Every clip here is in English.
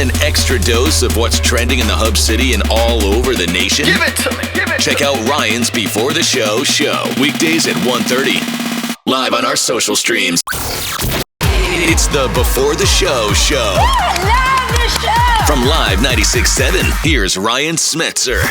An extra dose of what's trending in the Hub City and all over the nation? Give it to me. Give it Check out Ryan's Before the Show weekdays at 1:30. Live on our social streams. It's the Before the Show. I love the show. From Live 96.7, here's Ryan Smetzer.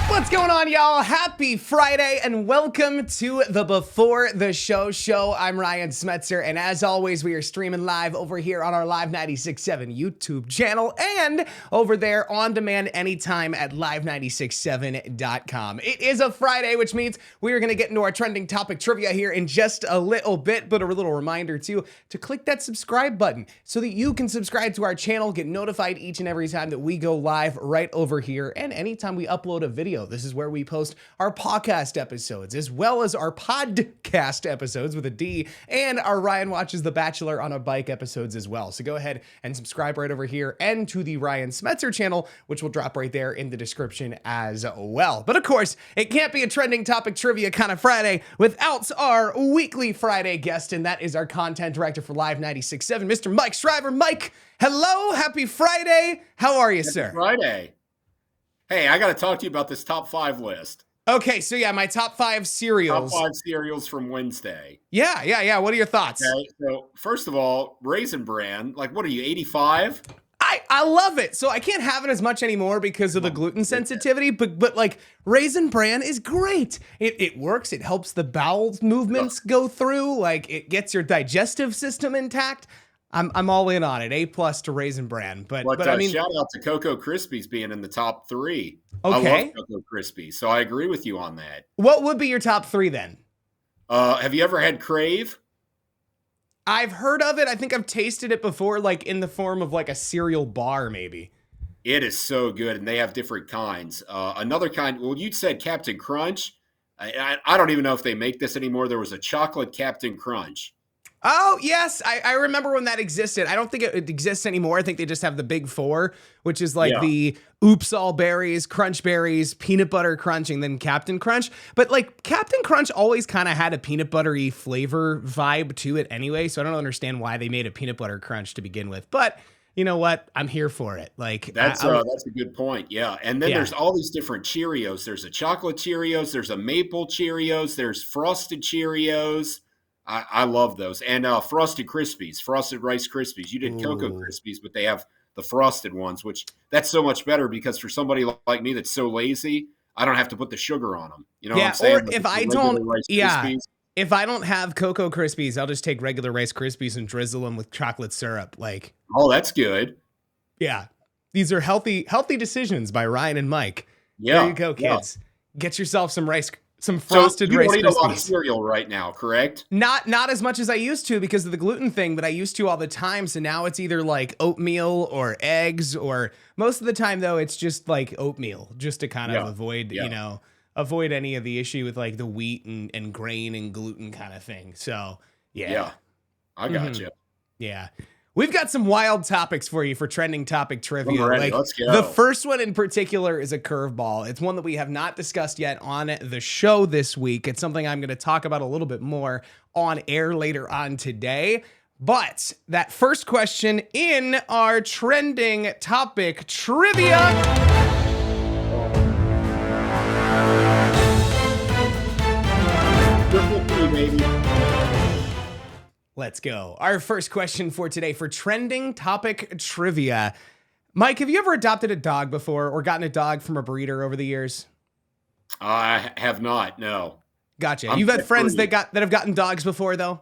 What's going on, y'all? Happy Friday and welcome to the Before the Show. I'm Ryan Smetzer, and as always, we are streaming live over here on our Live 96.7 YouTube channel and over there on demand anytime at live967.com. It is a Friday, which means we are going to get into our trending topic trivia here in just a little bit, but a little reminder too to click that subscribe button so that you can subscribe to our channel, get notified each and every time that we go live right over here, and anytime we upload a video. This is where we post our podcast episodes, as well as our podcast episodes with a D, and our Ryan Watches The Bachelor on a Bike episodes as well. So go ahead and subscribe right over here and to the Ryan Smetzer channel, which will drop right there in the description as well. But of course, it can't be a trending topic trivia kind of Friday without our weekly Friday guest, and that is our content director for Live 96.7, Mr. Mike Shriver. Mike, hello, happy Friday. How are you, sir? Friday. Hey, I got to talk to you about this top 5 list. Okay, so yeah, my top 5 cereals. Top 5 cereals from Wednesday. Yeah. What are your thoughts? Okay, so first of all, Raisin Bran, like what are you, 85? I love it. So I can't have it as much anymore because of the gluten sensitivity, but like Raisin Bran is great. It works. It helps the bowel movements go through. Like it gets your digestive system intact. I'm all in on it. A+ to Raisin Bran, but I mean, shout out to Cocoa Krispies being in the top 3. Okay. I love Cocoa Krispies, so I agree with you on that. What would be your top 3 then? Have you ever had Crave? I've heard of it. I think I've tasted it before, like in the form of like a cereal bar, maybe. It is so good, and they have different kinds. Another kind, well, you said Captain Crunch. I don't even know if they make this anymore. There was a chocolate Captain Crunch. Oh, yes. I remember when that existed. I don't think it exists anymore. I think they just have the big 4, which is like the Oops All Berries, Crunch Berries, Peanut Butter Crunch, and then Captain Crunch. But like Captain Crunch always kind of had a peanut buttery flavor vibe to it anyway. So I don't understand why they made a peanut butter crunch to begin with. But you know what? I'm here for it. Like that's a good point. Yeah. And then there's all these different Cheerios. There's a chocolate Cheerios. There's a maple Cheerios. There's frosted Cheerios. I love those. And Frosted Krispies, Frosted Rice Krispies. You did Cocoa Krispies, but they have the frosted ones, which that's so much better because for somebody like me that's so lazy, I don't have to put the sugar on them. You know what I'm saying? Or if I don't, if I don't have Cocoa Krispies, I'll just take regular Rice Krispies and drizzle them with chocolate syrup. Like, oh, that's good. Yeah. These are healthy decisions by Ryan and Mike. Yeah. There you go, kids. Get yourself some frosted Rice Krispies. You don't eat a lot of cereal right now, correct? Not as much as I used to because of the gluten thing, but I used to all the time. So now it's either like oatmeal or eggs, or most of the time though, it's just like oatmeal, just to kind of avoid any of the issue with like the wheat and grain and gluten kind of thing. So yeah. I got you. Yeah. We've got some wild topics for you for trending topic trivia. Let's go. The first one in particular is a curveball. It's one that we have not discussed yet on the show this week. It's something I'm going to talk about a little bit more on air later on today. But that first question in our trending topic trivia. Baby. Let's go. Our first question for today for trending topic trivia. Mike, have you ever adopted a dog before or gotten a dog from a breeder over the years? I have not, no. Gotcha. You've had friends that have gotten dogs before, though?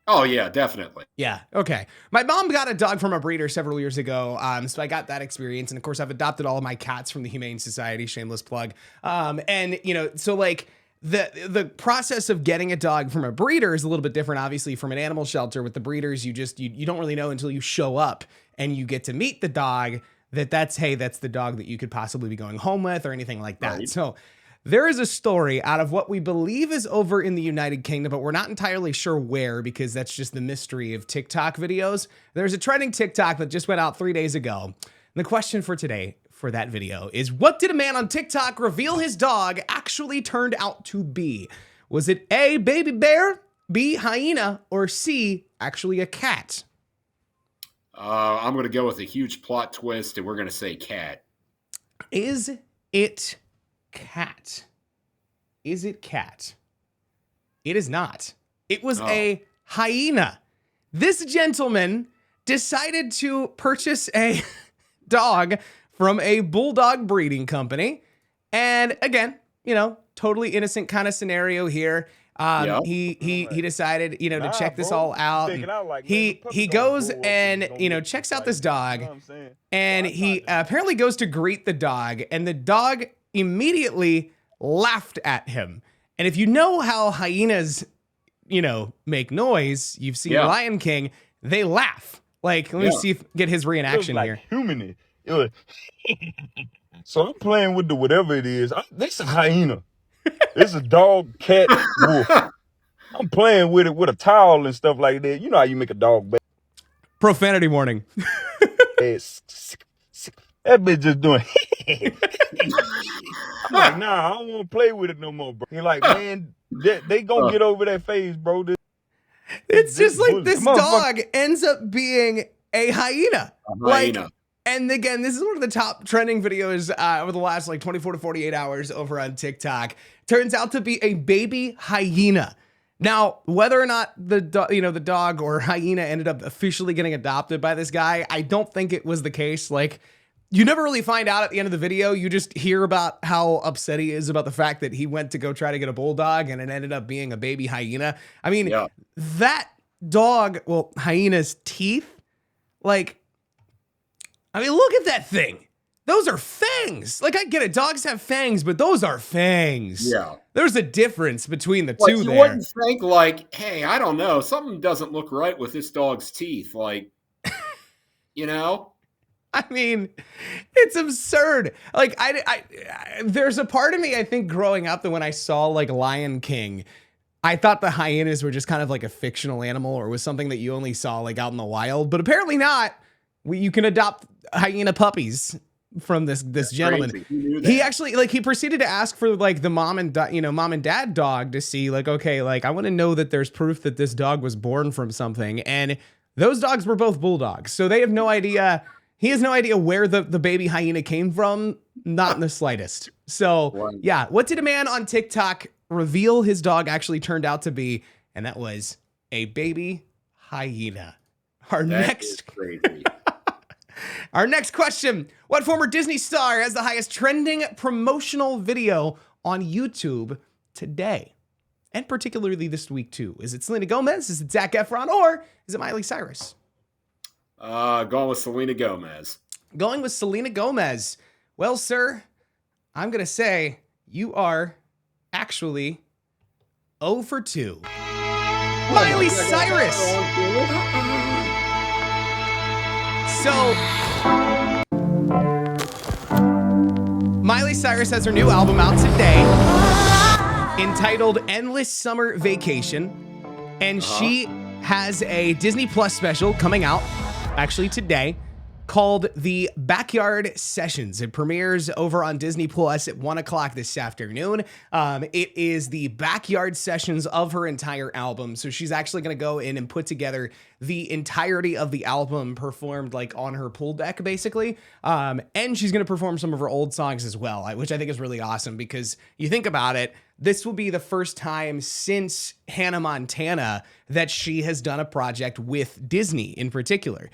Oh, yeah, definitely. Yeah, okay. My mom got a dog from a breeder several years ago, so I got that experience. And, of course, I've adopted all of my cats from the Humane Society, shameless plug. And, you know, so, like, the process of getting a dog from a breeder is a little bit different, obviously, from an animal shelter. With the breeders, you don't really know until you show up and you get to meet the dog that's the dog that you could possibly be going home with or anything like that. Right. So there is a story out of what we believe is over in the United Kingdom, but we're not entirely sure where because that's just the mystery of TikTok videos. There's a trending TikTok that just went out 3 days ago. And the question for today for that video is, what did a man on TikTok reveal his dog actually turned out to be? Was it A, baby bear, B, hyena, or C, actually a cat? I'm going to go with a huge plot twist, and we're going to say cat. Is it cat? Is it cat? It is not. It was a hyena. This gentleman decided to purchase a dog from a bulldog breeding company. And again, totally innocent kind of scenario here. He decided, to check this all out. He goes and, checks out this dog, and he apparently goes to greet the dog, and the dog immediately laughed at him. And if you know how hyenas, make noise, you've seen Lion King, they laugh. Like, let me get his reenaction here. Human. So I'm playing with the whatever it is. This is a hyena. It's a dog, cat, wolf. I'm playing with it with a towel and stuff like that. You know how you make a dog bad. Profanity warning. That bitch just doing. I'm like, nah, I don't want to play with it no more, bro. He like, man, they gonna get over that phase, bro. It's just like this dog ends up being a hyena. And again, this is one of the top trending videos over the last 24 to 48 hours over on TikTok. Turns out to be a baby hyena. Now, whether or not the dog or hyena ended up officially getting adopted by this guy, I don't think it was the case. You never really find out at the end of the video. You just hear about how upset he is about the fact that he went to go try to get a bulldog and it ended up being a baby hyena. I mean, that dog, hyena's teeth, look at that thing. Those are fangs. I get it. Dogs have fangs, but those are fangs. Yeah. There's a difference between the two there. You wouldn't think hey, I don't know. Something doesn't look right with this dog's teeth. I mean, it's absurd. There's a part of me, I think, growing up that when I saw Lion King, I thought the hyenas were just kind of a fictional animal or was something that you only saw out in the wild, but apparently not. You can adopt hyena puppies from this gentleman. He actually he proceeded to ask for the mom and dad dog to see okay, I want to know that there's proof that this dog was born from something, and those dogs were both bulldogs, so they have no idea. He has no idea where the baby hyena came from, not in the slightest. So, yeah, what did a man on TikTok reveal his dog actually turned out to be? And that was a baby hyena. Our next question. What former Disney star has the highest trending promotional video on YouTube today? And particularly this week, too. Is it Selena Gomez? Is it Zac Efron? Or is it Miley Cyrus? Going with Selena Gomez. Going with Selena Gomez. Well, sir, I'm going to say you are actually 0 for 2. Miley Cyrus. So, Miley Cyrus has her new album out today entitled Endless Summer Vacation. And she has a Disney Plus special coming out actually today called The Backyard Sessions. It premieres over on Disney Plus at 1 o'clock this afternoon. It is the backyard sessions of her entire album. So she's actually going to go in and put together the entirety of the album performed on her pool deck, basically. And she's going to perform some of her old songs as well, which I think is really awesome because you think about it, this will be the first time since Hannah Montana that she has done a project with Disney in particular.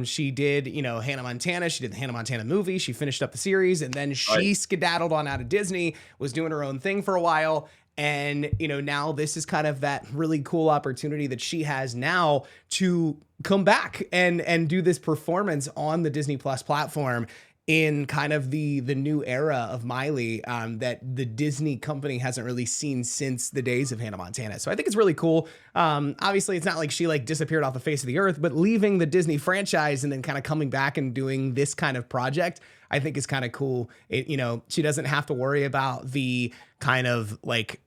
She did, Hannah Montana. She did the Hannah Montana movie. She finished up the series, and then she skedaddled on out of Disney, was doing her own thing for a while. And, now this is kind of that really cool opportunity that she has now to come back and do this performance on the Disney Plus platform in kind of the new era of Miley that the Disney company hasn't really seen since the days of Hannah Montana. So I think it's really cool. Obviously, it's not like she disappeared off the face of the earth, but leaving the Disney franchise and then kind of coming back and doing this kind of project, I think is kind of cool. She doesn't have to worry about the kind of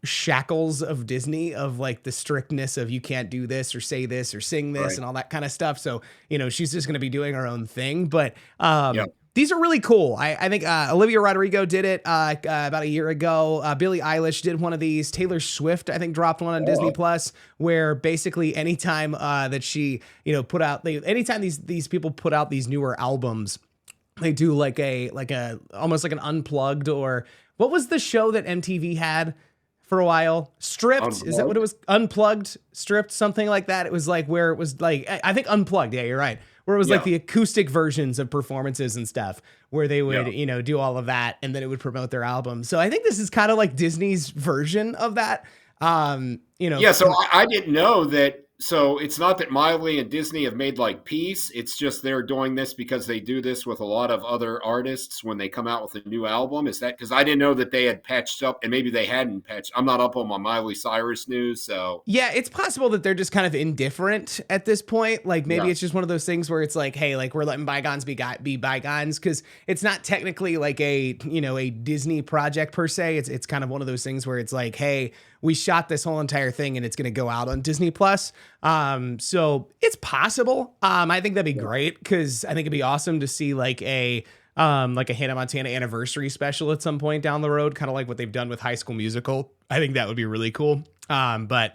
shackles of Disney of the strictness of you can't do this or say this or sing this and all that kind of stuff. So, she's just going to be doing her own thing. But These are really cool. I think Olivia Rodrigo did it about a year ago. Billie Eilish did one of these. Taylor Swift, I think, dropped one on Disney Plus, where basically anytime that she, anytime these people put out these newer albums, they do like a almost like an unplugged, or what was the show that MTV had for a while? Stripped? Unplugged? Is that what it was? Unplugged, Stripped, something like that. It was like where it was like, I think Unplugged. Yeah, you're right. Where it was like the acoustic versions of performances and stuff, where they would, do all of that, and then it would promote their album. So I think this is kind of like Disney's version of that. Yeah, so I didn't know that. So it's not that Miley and Disney have made like peace. It's just they're doing this because they do this with a lot of other artists when they come out with a new album. Is that because I didn't know that they had patched up, and maybe they hadn't patched. I'm not up on my Miley Cyrus news. So yeah, it's possible that they're just kind of indifferent at this point. Like maybe it's just one of those things where it's like, hey, like we're letting bygones be bygones, because it's not technically like a Disney project per se. It's kind of one of those things where it's like, hey, we shot this whole entire thing and it's going to go out on Disney Plus. So it's possible. I think that'd be great, because I think it'd be awesome to see like a Hannah Montana anniversary special at some point down the road, kind of like what they've done with High School Musical. I think that would be really cool. But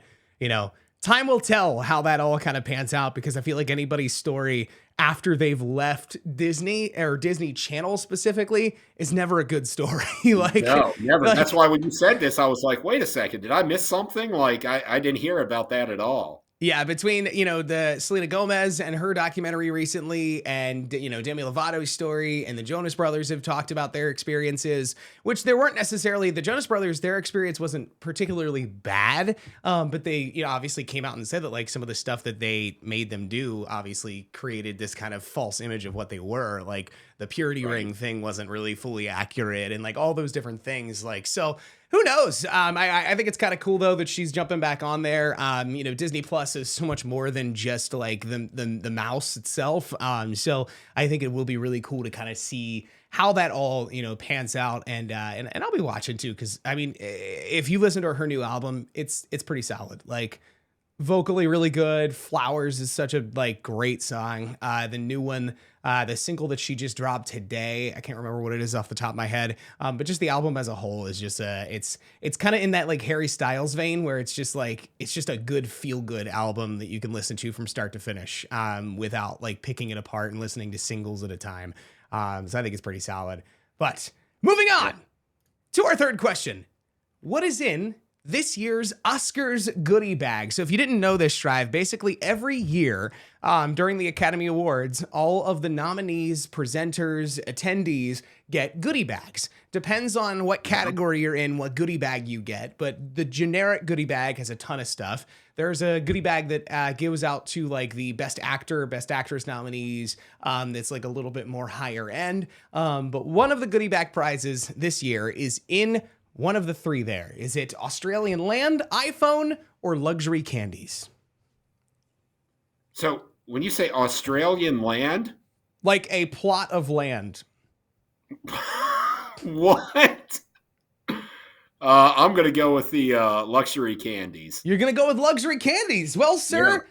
time will tell how that all kind of pans out, because I feel like anybody's story after they've left Disney, or Disney Channel specifically, is never a good story. No, never. That's why when you said this, I was like, wait a second, did I miss something? Like I didn't hear about that at all. Yeah, between, the Selena Gomez and her documentary recently, and, Demi Lovato's story, and the Jonas Brothers have talked about their experiences, which there weren't necessarily, the Jonas Brothers, their experience wasn't particularly bad, but they, obviously came out and said that, like, some of the stuff that they made them do obviously created this kind of false image of what they were. Like, the purity ring thing wasn't really fully accurate, and, like, all those different things. Like, so who knows? I think it's kind of cool though that she's jumping back on there. Disney Plus is so much more than just like the mouse itself. So I think it will be really cool to kind of see how that all pans out, and I'll be watching too, because I mean, if you listen to her new album, it's pretty solid. Like, vocally really good. Flowers is such a like great song. The new one, the single that she just dropped today, I can't remember what it is off the top of my head, but just the album as a whole is just it's kind of in that like Harry Styles vein, where it's just a good feel good album that you can listen to from start to finish, without like picking it apart and listening to singles at a time. So I think it's pretty solid. But moving on to our third question: what is in this year's Oscars goodie bag? So if you didn't know this, Strive, basically every year during the Academy Awards, all of the nominees, presenters, attendees get goodie bags. Depends on what category you're in, what goodie bag you get, but the generic goodie bag has a ton of stuff. There's a goodie bag that goes out to like the best actor, best actress nominees. That's like a little bit more higher end. But one of the goodie bag prizes this year is in one of the three there. Is it Australian land, iPhone, or luxury candies? So when you say Australian land? Like a plot of land. What? I'm going to go with the luxury candies. You're going to go with luxury candies. Well, sir,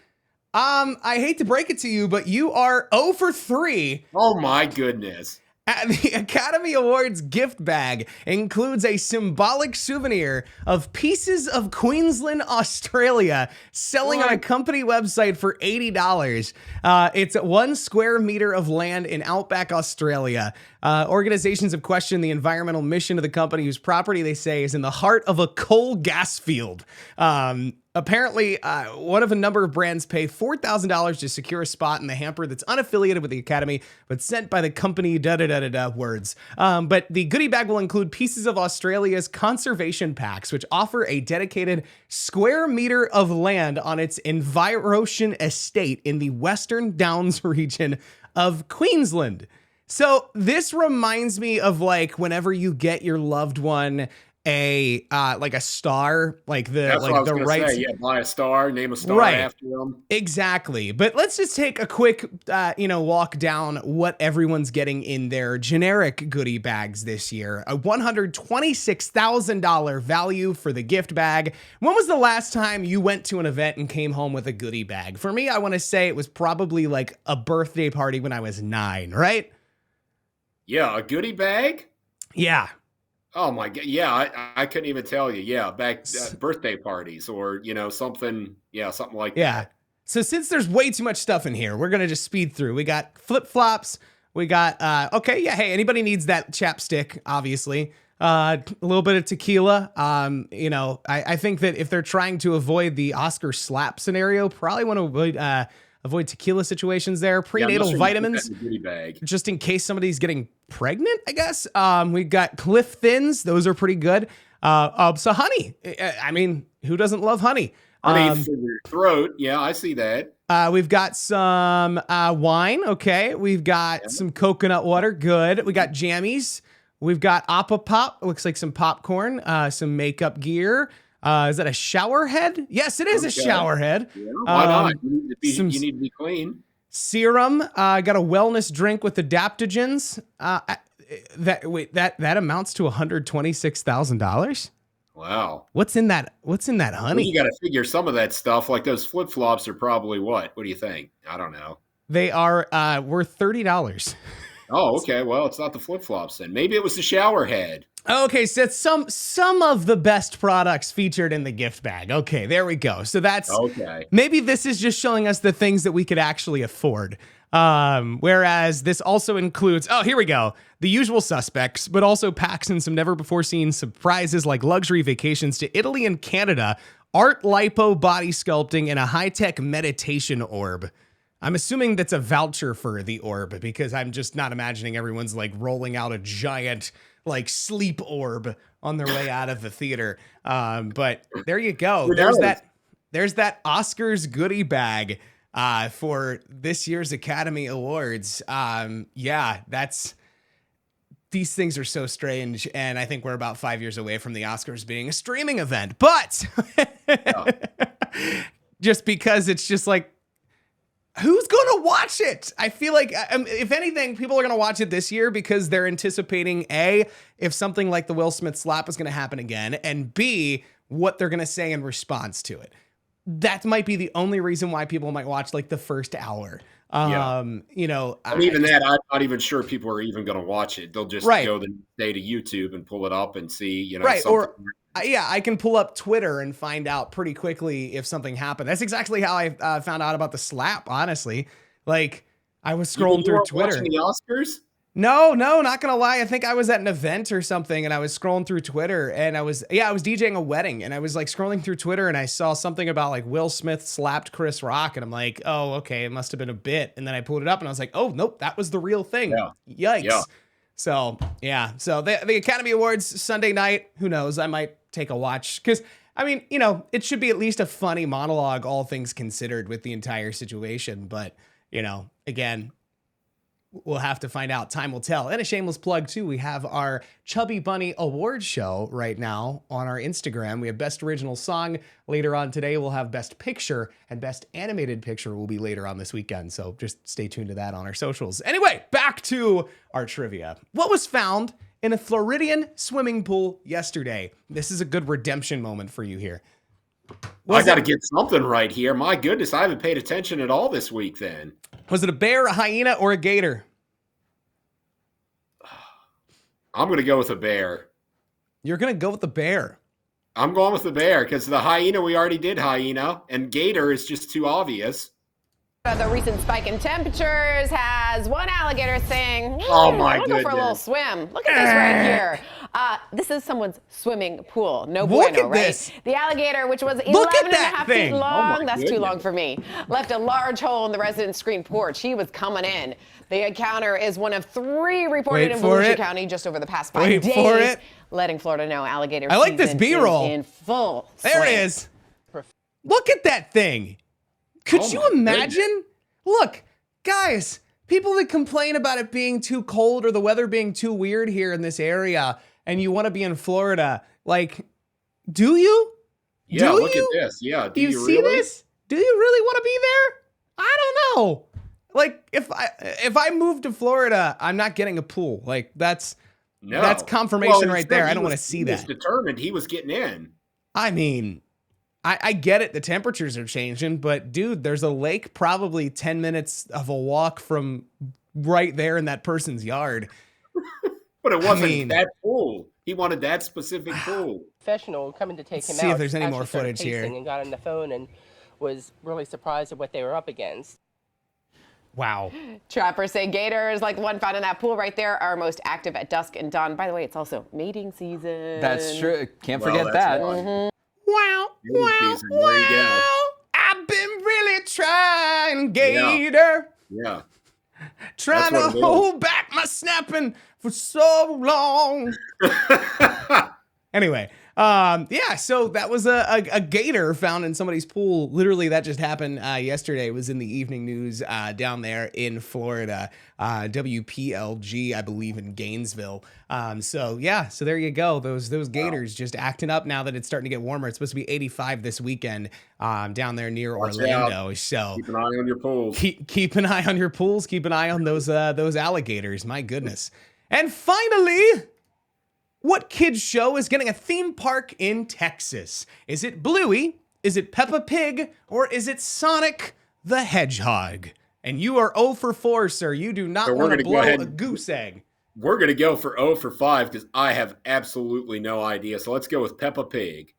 I hate to break it to you, but you are 0 for 3. Oh, my goodness. The Academy Awards gift bag includes a symbolic souvenir of pieces of Queensland, Australia, selling on a company website for $80. It's 1 square meter of land in outback Australia. Organizations have questioned the environmental mission of the company, whose property they say is in the heart of a coal gas field. Apparently, one of a number of brands pay $4,000 to secure a spot in the hamper that's unaffiliated with the Academy, but sent by the company, words. But the goodie bag will include pieces of Australia's conservation packs, which offer a dedicated square meter of land on its Envirocean estate in the Western Downs region of Queensland. So this reminds me of like whenever you get your loved one a star, like the right. Yeah, buy a star, name a star after them. Exactly. But let's just take a quick, walk down what everyone's getting in their generic goodie bags this year. A $126,000 value for the gift bag. When was the last time you went to an event and came home with a goodie bag? For me, I want to say it was probably like a birthday party when I was 9, right? Yeah, a goodie bag? Yeah. Oh my god! Yeah, I couldn't even tell you. Yeah, back birthday parties or something. Yeah, something like Yeah. that. So since there's way too much stuff in here, we're gonna just speed through. We got flip flops. We got okay, yeah. Hey, anybody needs that chapstick? Obviously, a little bit of tequila. I think that if they're trying to avoid the Oscar slap scenario, probably want to avoid tequila situations there. Yeah, I'm not Prenatal sure you put that vitamins, in a goodie bag. just in case somebody's getting pregnant, I guess. We got Cliff Thins. Those are pretty good. So honey. I mean, who doesn't love honey? Honey for your throat. Yeah, I see that. We've got some wine. Okay. We've got some coconut water. Good. We got jammies. We've got Appa Pop. Looks like some popcorn, some makeup gear. Is that a shower head? Yes, it is a shower head. Yeah, why not? You need to be clean. Serum. Got a wellness drink with adaptogens. That amounts to $126,000. Wow. What's in that honey? Well, you got to figure some of that stuff, like those flip flops, are probably what? What do you think? I don't know. They are worth $30. Oh, okay. Well, it's not the flip flops then. Maybe it was the shower head. Okay, so it's some of the best products featured in the gift bag. Okay, there we go. So that's okay. Maybe this is just showing us the things that we could actually afford. Whereas this also includes, oh, here we go, the usual suspects, but also packs in some never before seen surprises like luxury vacations to Italy and Canada, art lipo body sculpting, and a high-tech meditation orb. I'm assuming that's a voucher for the orb because I'm just not imagining everyone's like rolling out a giant like sleep orb on their way out of the theater. But there you go. There's that Oscars goodie bag for this year's Academy Awards. These things are so strange, and I think we're about 5 years away from the Oscars being a streaming event. But just because it's just like, who's going to watch it? I feel like, if anything, people are going to watch it this year because they're anticipating A, if something like the Will Smith slap is going to happen again, and B, what they're going to say in response to it. That might be the only reason why people might watch like the first hour. And even that, I'm not even sure people are even going to watch it. They'll just go the day to YouTube and pull it up and see, right. Or I can pull up Twitter and find out pretty quickly if something happened. That's exactly how I found out about the slap. Honestly, like I was scrolling through Twitter. Watching the Oscars? No, not gonna lie. I think I was at an event or something and I was scrolling through Twitter and I was DJing a wedding and I was like scrolling through Twitter and I saw something about like Will Smith slapped Chris Rock and I'm like, oh, okay, it must have been a bit. And then I pulled it up and I was like, oh, nope, that was the real thing. Yeah. Yikes. Yeah. So the Academy Awards Sunday night, who knows? I might take a watch because I mean, it should be at least a funny monologue, all things considered, with the entire situation. But, again, we'll have to find out. Time will tell. And a shameless plug, too. We have our Chubby Bunny Award show right now on our Instagram. We have Best Original Song later on today. We'll have Best Picture, and Best Animated Picture will be later on this weekend. So just stay tuned to that on our socials. Anyway, back to our trivia. What was found in a Floridian swimming pool yesterday? This is a good redemption moment for you here. I got to get something right here. My goodness, I haven't paid attention at all this week then. Was it a bear, a hyena, or a gator? I'm going to go with a bear. You're going to go with the bear. I'm going with the bear because the hyena, we already did hyena, and gator is just too obvious. The recent spike in temperatures has one alligator saying, oh my I want to go for a little swim. Look at this right here. This is someone's swimming pool. No bueno, right? This. The alligator, which was 11.5 feet long, that's too long for me, left a large hole in the resident's screen porch. He was coming in. The encounter is one of 3 reported in Volusia County just over the past 5 days, letting Florida know alligator I like this B-roll. in full There it is. Look at that thing. Could you imagine? Goodness. Look, guys, people that complain about it being too cold or the weather being too weird here in this area and you want to be in Florida, like, do you? Yeah, look at this. Yeah, do you see this? Do you really want to be there? I don't know. Like, if I move to Florida, I'm not getting a pool. Like, that's confirmation right there. I don't want to see that. He was determined he was getting in. I mean, I get it. The temperatures are changing, but dude, there's a lake probably 10 minutes of a walk from right there in that person's yard. But it wasn't that pool. He wanted that specific pool. Professional coming to take him out. See if there's any more footage here. And got on the phone and was really surprised at what they were up against. Wow. Trappers say gators, like the one found in that pool right there, are most active at dusk and dawn. By the way, it's also mating season. That's true. Can't forget that. Wow. Season. There you go. I've been really trying, gator. Yeah. Trying to hold back my snapping for so long. Anyway, so that was a gator found in somebody's pool. Literally, that just happened yesterday. It was in the evening news down there in Florida, WPLG, I believe, in Gainesville. So there you go. Those gators just acting up now that it's starting to get warmer. It's supposed to be 85 this weekend down there near Orlando. So keep an eye on your pools. Keep an eye on your pools. Keep an eye on those alligators. My goodness. And finally, what kids show is getting a theme park in Texas? Is it Bluey? Is it Peppa Pig? Or is it Sonic the Hedgehog? And you are 0 for 4, sir. You do not want to blow a goose egg. We're going to go for 0 for 5 because I have absolutely no idea. So let's go with Peppa Pig.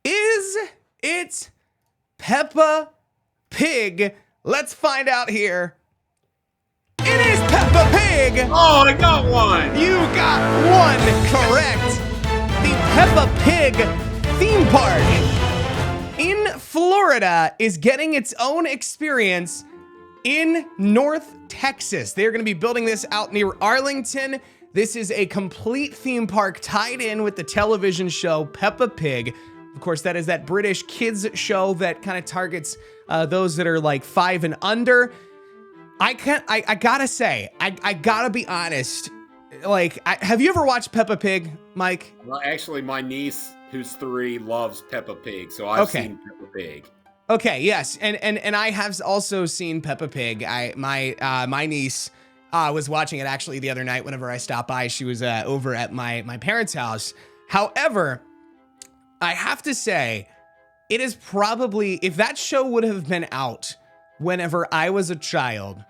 Is it Peppa Pig? Let's find out here. It is Peppa Pig! Oh, I got one! You got one correct. The Peppa Pig theme park in Florida is getting its own experience in North Texas. They're going to be building this out near Arlington. This is a complete theme park tied in with the television show Peppa Pig. Of course, that is that British kids show that kind of targets those that are like 5 and under. I gotta say, I gotta be honest. Like, have you ever watched Peppa Pig, Mike? Well, actually, my niece, who's 3, loves Peppa Pig, so I've seen Peppa Pig. Okay, yes, and I have also seen Peppa Pig. My niece was watching it actually the other night. Whenever I stopped by, she was over at my parents' house. However, I have to say, it is probably, if that show would have been out whenever I was a child,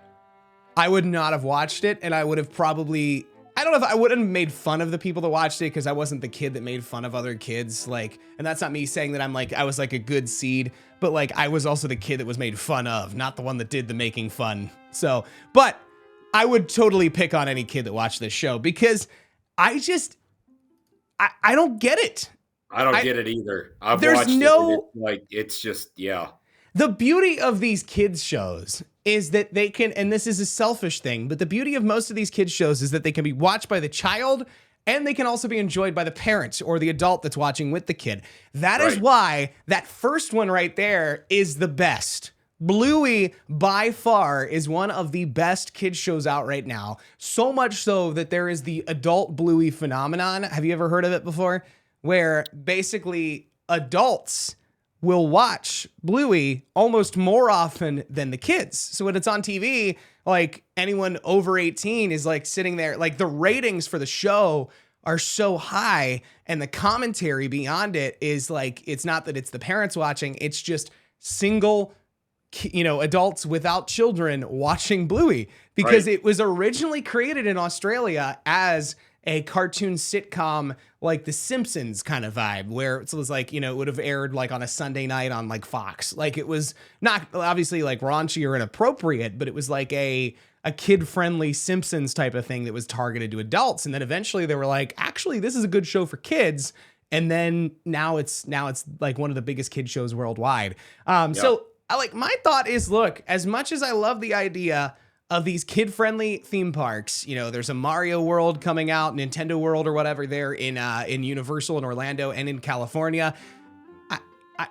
I would not have watched it, and I would have probably, I don't know if I wouldn't have made fun of the people that watched it because I wasn't the kid that made fun of other kids. Like, and that's not me saying that I was like a good seed, but like I was also the kid that was made fun of, not the one that did the making fun. So, but I would totally pick on any kid that watched this show because I don't get it. I don't get it either. I've watched it. It's just, yeah. The beauty of these kids shows is that they can, and this is a selfish thing, but the beauty of most of these kids shows is that they can be watched by the child and they can also be enjoyed by the parents or the adult that's watching with the kid. That is why that first one right there is the best. Bluey, by far, is one of the best kids shows out right now. So much so that there is the adult Bluey phenomenon. Have you ever heard of it before? Where basically adults will watch Bluey almost more often than the kids. So when it's on TV, like anyone over 18 is like sitting there, like the ratings for the show are so high and the commentary beyond it is like, it's not that it's the parents watching, it's just single, adults without children watching Bluey because it was originally created in Australia as a cartoon sitcom like The Simpsons kind of vibe where it was like, it would have aired like on a Sunday night on like Fox. Like it was not obviously like raunchy or inappropriate, but it was like a kid-friendly Simpsons type of thing that was targeted to adults. And then eventually they were like, actually, this is a good show for kids. And then now it's like one of the biggest kid shows worldwide. So my thought is, look, as much as I love the idea of these kid-friendly theme parks, there's a Mario World coming out, Nintendo World or whatever there in Universal in Orlando and in California.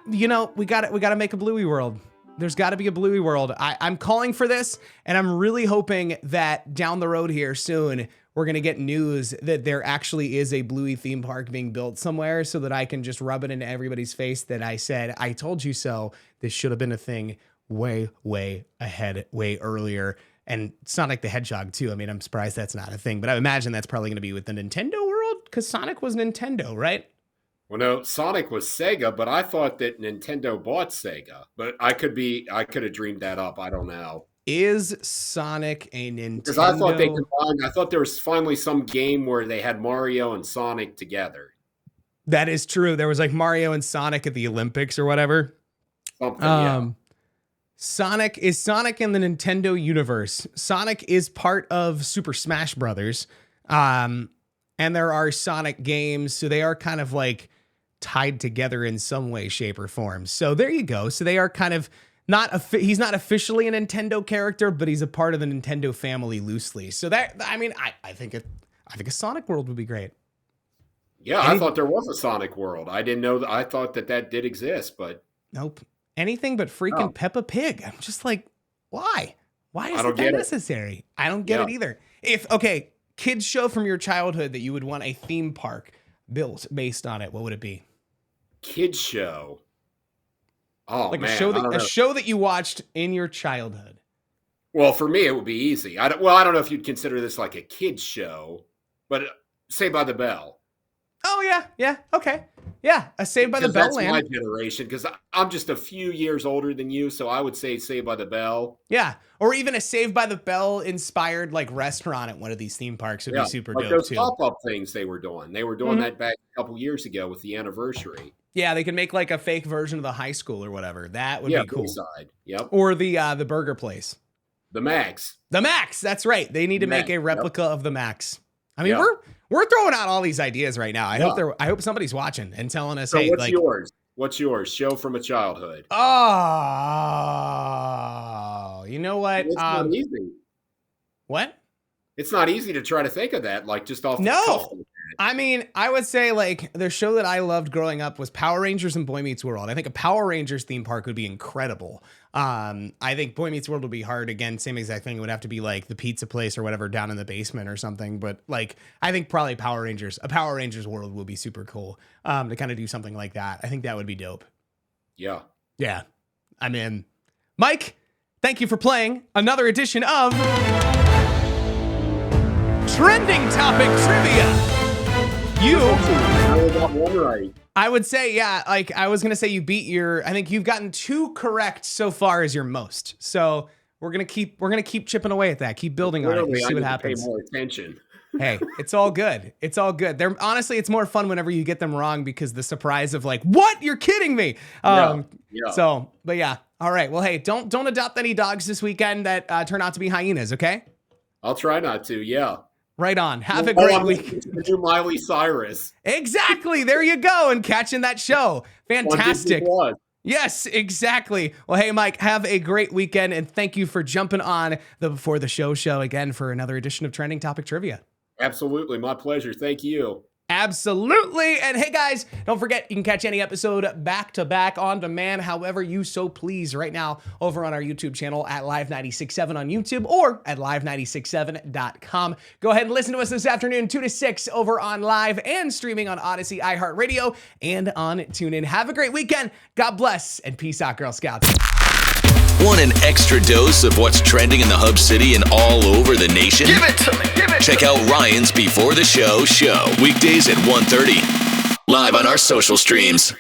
We got to make a Bluey World. There's got to be a Bluey World. I'm calling for this, and I'm really hoping that down the road here soon, we're going to get news that there actually is a Bluey theme park being built somewhere so that I can just rub it into everybody's face that I said, I told you so. This should have been a thing way, way ahead, way earlier. And Sonic the Hedgehog, too. I mean, I'm surprised that's not a thing, but I imagine that's probably going to be with the Nintendo world because Sonic was Nintendo, right? Well, no, Sonic was Sega, but I thought that Nintendo bought Sega. But I could have dreamed that up. I don't know. Is Sonic a Nintendo? Because I thought they combined. I thought there was finally some game where they had Mario and Sonic together. That is true. There was like Mario and Sonic at the Olympics or whatever. Something, yeah. Sonic in the Nintendo universe. Sonic is part of Super Smash Brothers. And there are Sonic games, so they are kind of like tied together in some way, shape, or form. So there you go. So they are kind of he's not officially a Nintendo character, but he's a part of the Nintendo family loosely. So that, I mean, I think a Sonic world would be great. Yeah, I thought there was a Sonic world. I didn't know that. I thought that did exist, but nope. Anything but freaking Peppa Pig. I'm just like, why? Why is it that necessary? I don't get it either. Kids show from your childhood that you would want a theme park built based on it, what would it be? Kids show. Oh, like man, a show that you watched in your childhood. Well, for me, it would be easy. I don't know if you'd consider this like a kids show, but Saved by the Bell. Oh, yeah, okay. Yeah, a Saved by the Bell land. That's my generation, because I'm just a few years older than you, so I would say Saved by the Bell. Yeah, or even a Saved by the Bell inspired like restaurant at one of these theme parks would be super dope, those too. Pop-up things they were doing. They were doing that back a couple years ago with the anniversary. Yeah, they could make like a fake version of the high school or whatever. That would be cool. Inside. Yep. Or the burger place. The Max. The Max, that's right. They need to make a replica of the Max. I mean, we're throwing out all these ideas right now. I hope somebody's watching and telling us, so hey, what's yours? What's yours? Show from a childhood. Oh, you know what? It's not easy. What? It's not easy to try to think of that, like just off the cuff. I mean, I would say like the show that I loved growing up was Power Rangers and Boy Meets World. I think a Power Rangers theme park would be incredible. I think Boy Meets World would be hard. Again, same exact thing. It would have to be like the pizza place or whatever down in the basement or something. But like, I think probably a Power Rangers world would be super cool to kind of do something like that. I think that would be dope. Yeah. Yeah. I mean, Mike, thank you for playing another edition of Trending Topic Trivia. I would say, yeah, like I was going to say you beat I think you've gotten 2 correct so far as your most. So we're going to keep chipping away at that. Keep building on it and see what happens. Pay more attention. Hey, it's all good. It's all good. Honestly, it's more fun whenever you get them wrong because the surprise of like, what? You're kidding me. So, but yeah. All right. Well, hey, don't adopt any dogs this weekend that turn out to be hyenas. Okay. I'll try not to. Yeah. Right on. Have a great week. Do Miley Cyrus. Exactly. There you go. And catching that show. Fantastic. Yes, exactly. Well, hey, Mike, have a great weekend. And thank you for jumping on the Before the Show again for another edition of Trending Topic Trivia. Absolutely. My pleasure. Thank you. Absolutely. And hey, guys, don't forget, you can catch any episode back to back on demand, however you so please, right now over on our YouTube channel at Live 967 on YouTube or at live967.com. Go ahead and listen to us this afternoon, 2 to 6 over on Live and streaming on Odyssey, iHeartRadio, and on TuneIn. Have a great weekend. God bless and peace out, Girl Scouts. Want an extra dose of what's trending in the Hub City and all over the nation? Give it to me. Check out Ryan's Before the Show weekdays at 1:30. Live on our social streams.